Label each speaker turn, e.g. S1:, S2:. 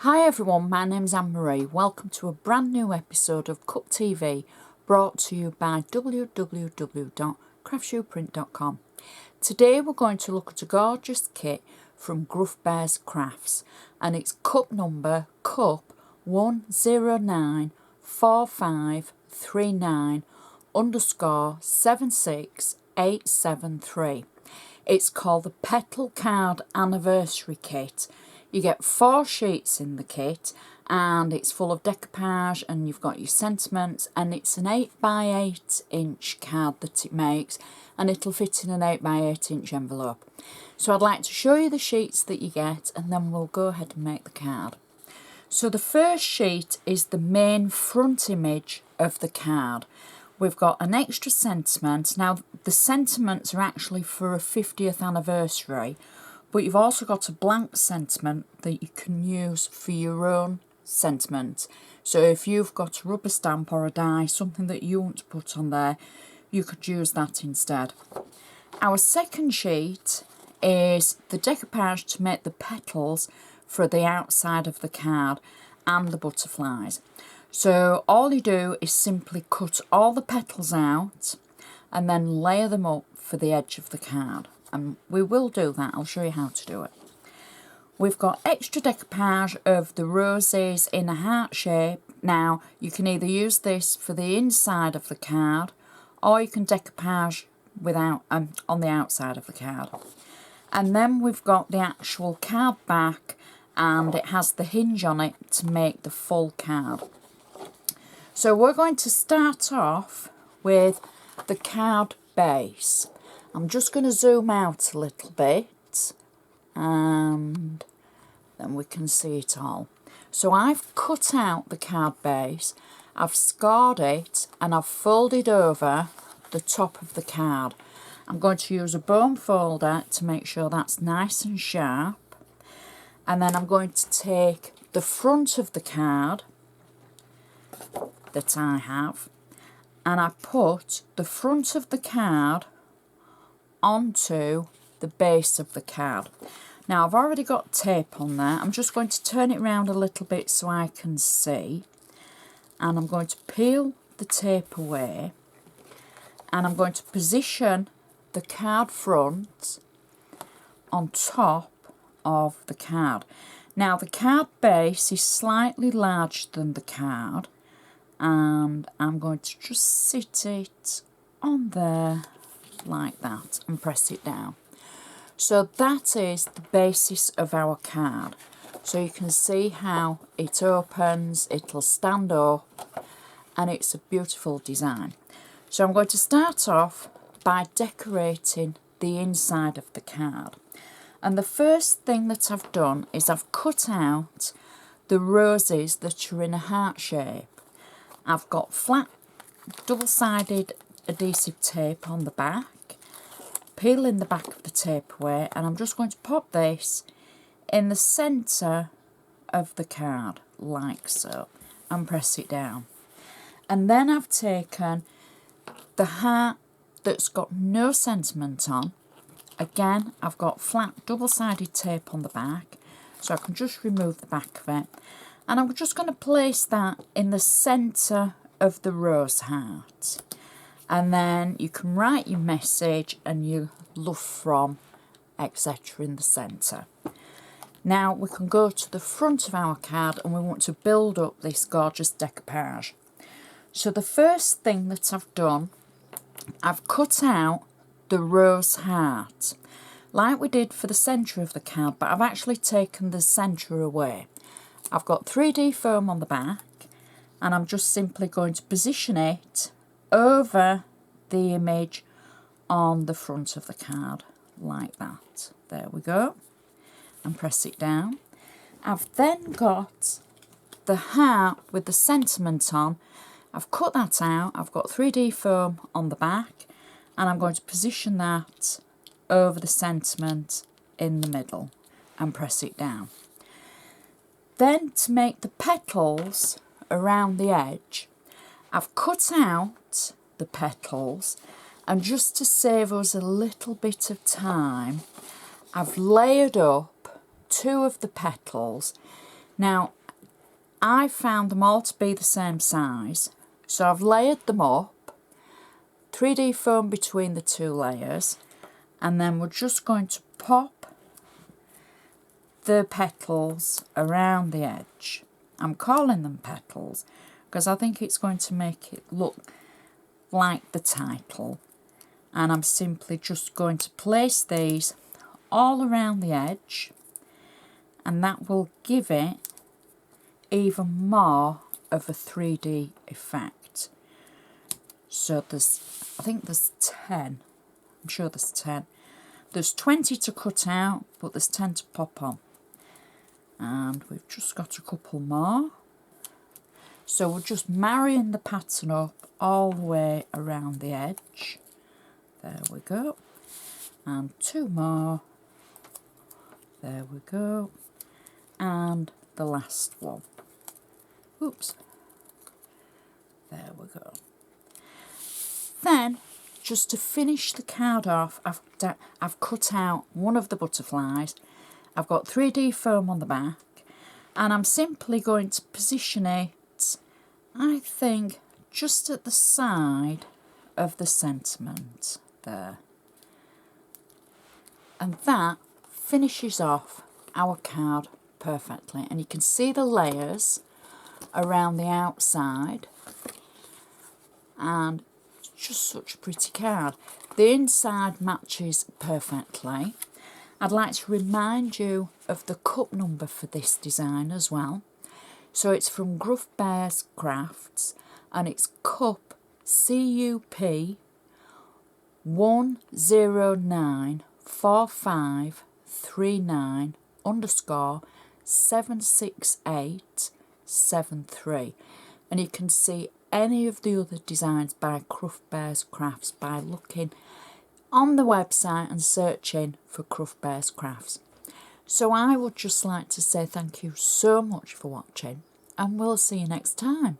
S1: Hi everyone, my name's Anne-Marie. Welcome to a brand new episode of Cup TV brought to you by www.craftsuprint.com. Today we're going to look at a gorgeous kit from Grufbears Crafts and it's cup number cup 1094539_76873. It's called the Petal Card Anniversary Kit. You get 4 sheets in the kit and it's full of decoupage and you've got your sentiments, and it's an 8x8 inch card that it makes and it'll fit in an 8x8 inch envelope. So I'd like to show you the sheets that you get and then we'll go ahead and make the card. So the first sheet is the main front image of the card. We've got an extra sentiment. Now the sentiments are actually for a 50th anniversary, but you've also got a blank sentiment that you can use for your own sentiment. So if you've got a rubber stamp or a die, something that you want to put on there, you could use that instead. Our second sheet is the decoupage to make the petals for the outside of the card and the butterflies. So all you do is simply cut all the petals out and then layer them up for the edge of the card. And we will do that. I'll show you how to do it. We've got extra decoupage of the roses in a heart shape. Now you can either use this for the inside of the card or you can decoupage without on the outside of the card. And then we've got the actual card back and it has the hinge on it to make the full card. So we're going to start off with the card base. I'm just going to zoom out a little bit and then we can see it all. So I've cut out the card base, I've scored it and I've folded over the top of the card. I'm going to use a bone folder to make sure that's nice and sharp, and then I'm going to take the front of the card that I have and I put the front of the card onto the base of the card. Now I've already got tape on there. I'm just going to turn it around a little bit so I can see, and I'm going to peel the tape away and I'm going to position the card front on top of the card. Now the card base is slightly larger than the card and I'm going to just sit it on there like that and press it down. So that is the basis of our card. So you can see how it opens, it'll stand up, and it's a beautiful design. So I'm going to start off by decorating the inside of the card. And the first thing that I've done is I've cut out the roses that are in a heart shape. I've got flat double-sided adhesive tape on the back, peeling the back of the tape away, and I'm just going to pop this in the centre of the card like so and press it down. And then I've taken the heart that's got no sentiment on. Again, I've got flat double-sided tape on the back, so I can just remove the back of it, and I'm just going to place that in the centre of the rose heart. And then you can write your message and your love from, etc. in the centre. Now we can go to the front of our card and we want to build up this gorgeous decoupage. So the first thing that I've done, I've cut out the rose heart like we did for the centre of the card, but I've actually taken the centre away. I've got 3D foam on the back and I'm just simply going to position it over the image on the front of the card like that. There we go, and press it down. I've then got the heart with the sentiment on. I've cut that out. I've got 3D foam on the back and I'm going to position that over the sentiment in the middle and press it down. Then to make the petals around the edge, I've cut out the petals, and just to save us a little bit of time, I've layered up 2 of the petals Now, I found them all to be the same size, so I've layered them up, 3D foam between the two layers, and then we're just going to pop the petals around the edge. I'm calling them petals because I think it's going to make it look like the title. And I'm simply just going to place these all around the edge, and that will give it even more of a 3D effect. So I think there's 10. I'm sure there's 10. There's 20 to cut out, but there's 10 to pop on. And we've just got a couple more. So we're just marrying the pattern up all the way around the edge. There we go. And 2 more. There we go. And the last one. Oops. There we go. Then, just to finish the card off, I've cut out one of the butterflies. I've got 3D foam on the back, and I'm simply going to position it, I think, just at the side of the sentiment there. And that finishes off our card perfectly. And you can see the layers around the outside, and it's just such a pretty card. The inside matches perfectly. I'd like to remind you of the cup number for this design as well. So it's from Grufbears Crafts, and it's cup CUP 1094539_76873. And you can see any of the other designs by Grufbears Crafts by looking on the website and searching for Grufbears Crafts. So I would just like to say thank you so much for watching, and we'll see you next time.